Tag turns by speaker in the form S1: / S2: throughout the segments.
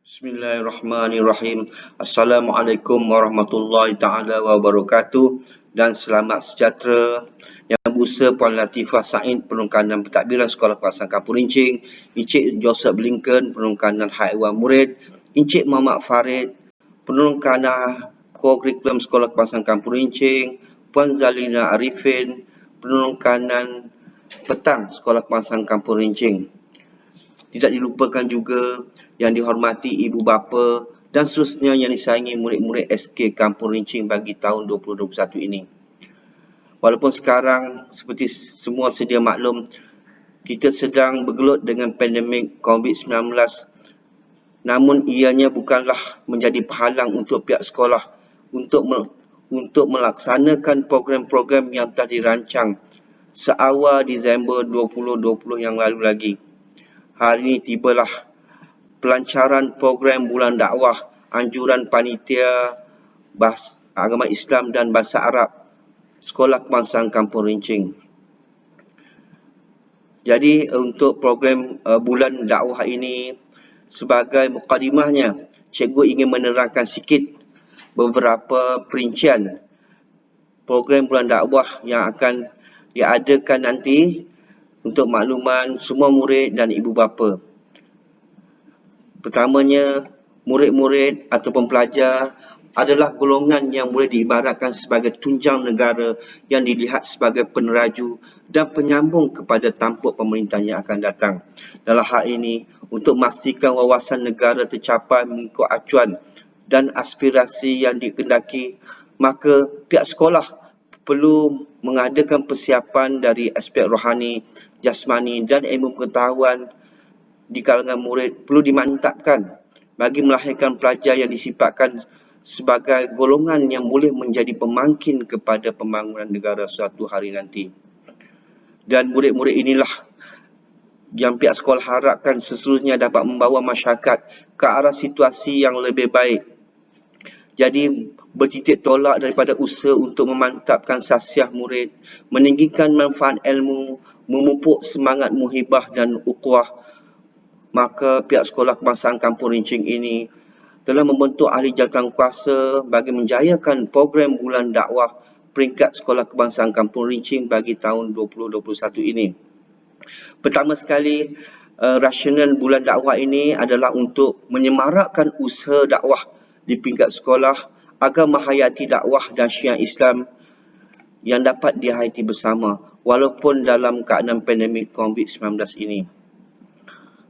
S1: Bismillahirrahmanirrahim. Assalamualaikum warahmatullahi taala wabarakatuh dan selamat sejahtera. Yang berusaha Puan Latifah Said, Penungkanan Pentadbiran Sekolah Kebangsaan Kampung Rincing, Encik Joseph Blinken, Penungkanan Haiwan Murid, Encik Muhammad Farid, Penungkanan Kurikulum Sekolah Kebangsaan Kampung Rincing, Puan Zalina Arifin, Penungkanan Petang Sekolah Kebangsaan Kampung Rincing. Tidak dilupakan juga yang dihormati ibu bapa dan seterusnya yang disayangi murid-murid SK Kampung Rincing bagi tahun 2021 ini. Walaupun sekarang seperti semua sedia maklum, kita sedang bergelut dengan pandemik COVID-19, namun ianya bukanlah menjadi penghalang untuk pihak sekolah untuk melaksanakan program-program yang telah dirancang seawal Disember 2020 yang lalu lagi. Hari ini tibalah pelancaran program Bulan Dakwah Anjuran Panitia Agama Islam dan Bahasa Arab Sekolah Kebangsaan Kampung Rincing. Jadi untuk program Bulan Dakwah ini, sebagai mukadimahnya, cikgu ingin menerangkan sikit beberapa perincian program Bulan Dakwah yang akan diadakan nanti untuk makluman semua murid dan ibu bapa. Pertamanya, murid-murid ataupun pelajar adalah golongan yang boleh diibaratkan sebagai tunjang negara yang dilihat sebagai peneraju dan penyambung kepada tampuk pemerintahan yang akan datang. Dalam hal ini, untuk memastikan wawasan negara tercapai mengikut acuan dan aspirasi yang dikehendaki, maka pihak sekolah perlu mengadakan persiapan dari aspek rohani, jasmani dan ilmu pengetahuan di kalangan murid perlu dimantapkan bagi melahirkan pelajar yang disifatkan sebagai golongan yang boleh menjadi pemangkin kepada pembangunan negara suatu hari nanti. Dan murid-murid inilah yang pihak sekolah harapkan seterusnya dapat membawa masyarakat ke arah situasi yang lebih baik. Jadi bertitik tolak daripada usaha untuk memantapkan sasiah murid, meninggikan manfaat ilmu, memupuk semangat muhibah dan ukhuwah, maka pihak Sekolah Kebangsaan Kampung Rincing ini telah membentuk ahli jawatankuasa bagi menjayakan program Bulan Dakwah peringkat Sekolah Kebangsaan Kampung Rincing bagi tahun 2021 ini. Pertama sekali, rasional Bulan Dakwah ini adalah untuk menyemarakkan usaha dakwah di peringkat sekolah agar menghayati dakwah dan syiar Islam yang dapat dihayati bersama walaupun dalam keadaan pandemik COVID-19 ini.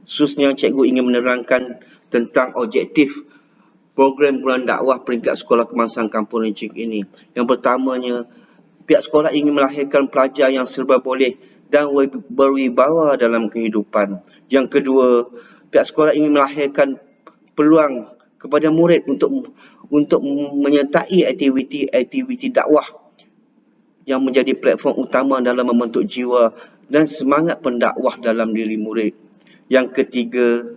S1: Khususnya, cikgu ingin menerangkan tentang objektif program Bulan Dakwah peringkat Sekolah Kebangsaan Kampung Rincing ini. Yang pertamanya, pihak sekolah ingin melahirkan pelajar yang serba boleh dan berwibawa dalam kehidupan. Yang kedua, pihak sekolah ingin melahirkan peluang kepada murid untuk menyertai aktiviti dakwah yang menjadi platform utama dalam membentuk jiwa dan semangat pendakwah dalam diri murid. Yang ketiga,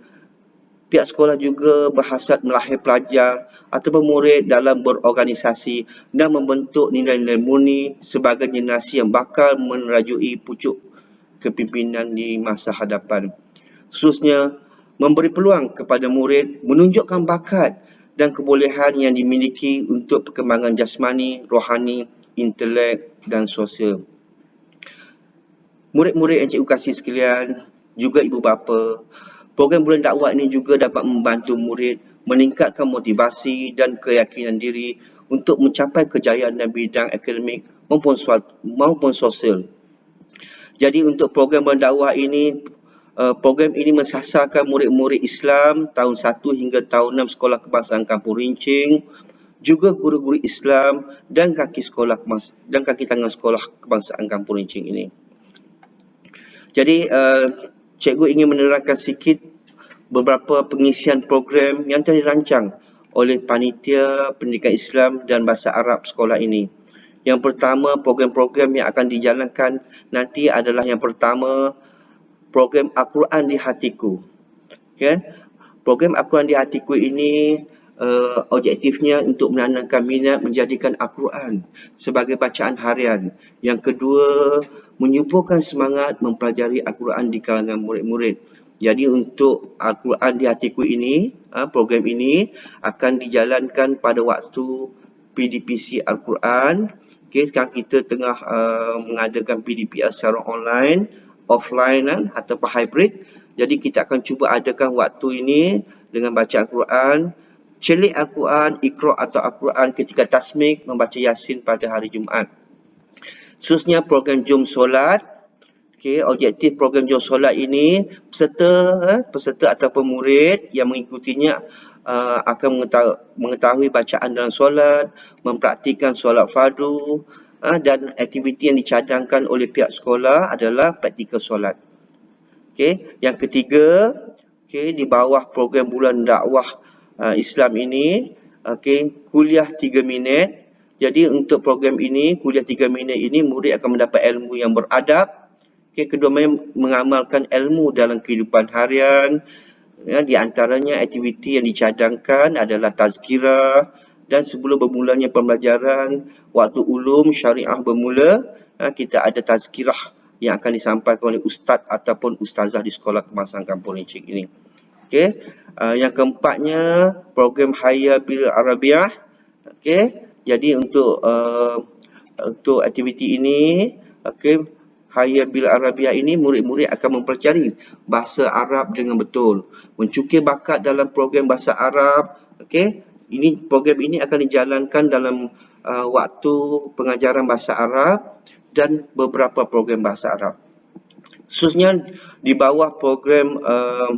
S1: pihak sekolah juga berhasrat melahir pelajar ataupun murid dalam berorganisasi dan membentuk nilai-nilai murni sebagai generasi yang bakal menerajui pucuk kepimpinan di masa hadapan. Khususnya, memberi peluang kepada murid menunjukkan bakat dan kebolehan yang dimiliki untuk perkembangan jasmani, rohani, intelek dan sosial. Murid-murid yang cikgu kasih sekalian, juga ibu bapa, program Bulan Dakwah ini juga dapat membantu murid meningkatkan motivasi dan keyakinan diri untuk mencapai kejayaan dalam bidang akademik maupun sosial. Jadi untuk program Bulan Dakwah ini, program ini mensasarkan murid-murid Islam tahun 1 hingga tahun 6 Sekolah Kebangsaan Kampung Rincing, juga guru-guru Islam dan kaki tangan Sekolah Kebangsaan Kampung Rincing ini. Jadi cikgu ingin menerangkan sikit beberapa pengisian program yang telah dirancang oleh Panitia Pendidikan Islam dan Bahasa Arab sekolah ini. Yang pertama, program-program yang akan dijalankan nanti adalah yang pertama, program Al-Quran di Hatiku. Okay? Program Al-Quran di Hatiku ini objektifnya untuk menanamkan minat menjadikan Al-Quran sebagai bacaan harian. Yang kedua, menyuburkan semangat mempelajari Al-Quran di kalangan murid-murid Jadi untuk Al-Quran di Hatiku ini, program ini akan dijalankan pada waktu PDPC Al-Quran. Okay, sekarang kita tengah mengadakan PDPR secara online, offline ataupun hybrid. Jadi kita akan cuba adakan waktu ini dengan baca Al-Quran, celik Al-Quran, Iqra' atau Al-Quran ketika tasmik, membaca Yasin pada hari Jumaat. Seterusnya program Jom Solat. Okay, objektif program Jom Solat ini peserta ataupun murid yang mengikutinya akan mengetahui bacaan dalam solat, mempraktikkan solat fardu, dan aktiviti yang dicadangkan oleh pihak sekolah adalah praktikal solat. Okay, yang ketiga, okay, di bawah program bulan dakwah Islam ini, okay, kuliah 3 minit. Jadi untuk program ini, kuliah 3 minit ini, murid akan mendapat ilmu yang beradab. Okay, kedua mengamalkan ilmu dalam kehidupan harian. Ya, di antaranya aktiviti yang dicadangkan adalah tazkirah, dan sebelum bermulanya pembelajaran waktu ulum syariah bermula, kita ada tazkirah yang akan disampaikan oleh ustaz ataupun ustazah di sekolah kebangsaan Kampung Rincik ini. Okay. Yang keempatnya program Hayya bil Arabiah. Okay. Jadi untuk aktiviti ini, okay, Hayya bil Arabiah ini, murid-murid akan mempelajari bahasa Arab dengan betul, mencukir bakat dalam program bahasa Arab. Okay. Program ini akan dijalankan dalam waktu pengajaran bahasa Arab dan beberapa program bahasa Arab. Khususnya di bawah program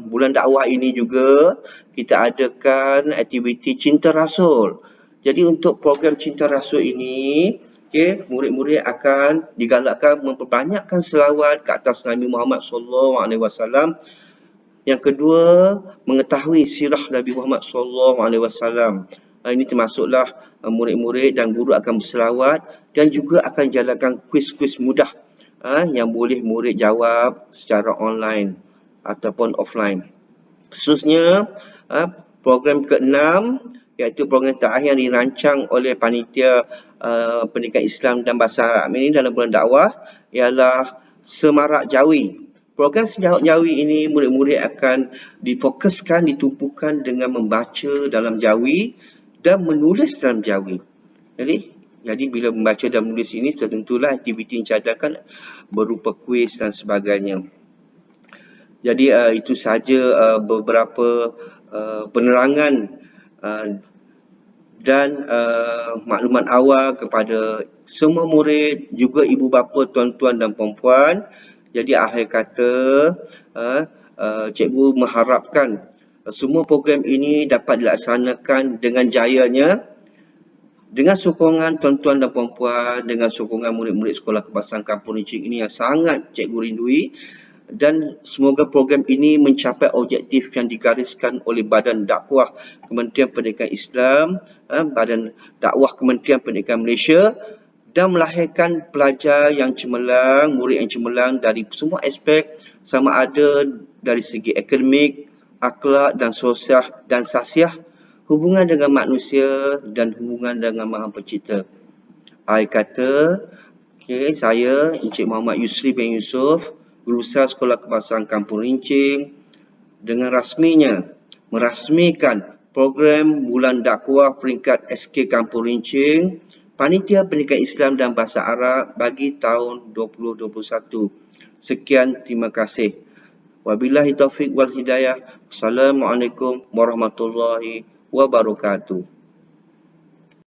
S1: bulan dakwah ini juga kita adakan aktiviti Cinta Rasul. Jadi untuk program Cinta Rasul ini, okay, murid-murid akan digalakkan memperbanyakkan selawat ke atas Nabi Muhammad SAW. Yang kedua, mengetahui sirah Nabi Muhammad SAW. Ini termasuklah murid-murid dan guru akan berselawat, dan juga akan jalankan kuis-kuis mudah yang boleh murid jawab secara online ataupun offline. Khususnya program ke-6, iaitu program terakhir yang dirancang oleh Panitia Pendidikan Islam dan Bahasa Arab ini dalam bulan dakwah, ialah Semarak Jawi. Program Semarak Jawi ini murid-murid akan difokuskan, ditumpukan dengan membaca dalam Jawi dan menulis dalam Jawi. Jadi bila membaca dan menulis ini, tentulah aktiviti yang dicadangkan berupa kuis dan sebagainya. Jadi itu sahaja beberapa penerangan dan maklumat awal kepada semua murid, juga ibu bapa, tuan-tuan dan puan-puan. Jadi akhir kata, cikgu mengharapkan semua program ini dapat dilaksanakan dengan jayanya, dengan sokongan tuan-tuan dan puan-puan, dengan sokongan murid-murid sekolah kebangsaan Kampung Rincik ini yang sangat cikgu rindui, dan semoga program ini mencapai objektif yang digariskan oleh Badan Dakwah Kementerian Pendidikan Islam, Badan Dakwah Kementerian Pendidikan Malaysia, dan melahirkan pelajar yang cemerlang, murid yang cemerlang dari semua aspek, sama ada dari segi akademik, akhlak dan sosial dan sasiah, hubungan dengan manusia dan hubungan dengan Maha Pencipta. Akhir kata, okay, saya Encik Muhammad Yusri bin Yusof, Guru Besar Sekolah Kebangsaan Kampung Rincing, dengan rasminya merasmikan program Bulan Dakwah peringkat SK Kampung Rincing, Panitia Pendidikan Islam dan Bahasa Arab bagi tahun 2021. Sekian, terima kasih. Wabillahi taufiq wal hidayah. Assalamualaikum warahmatullahi wabarakatuh.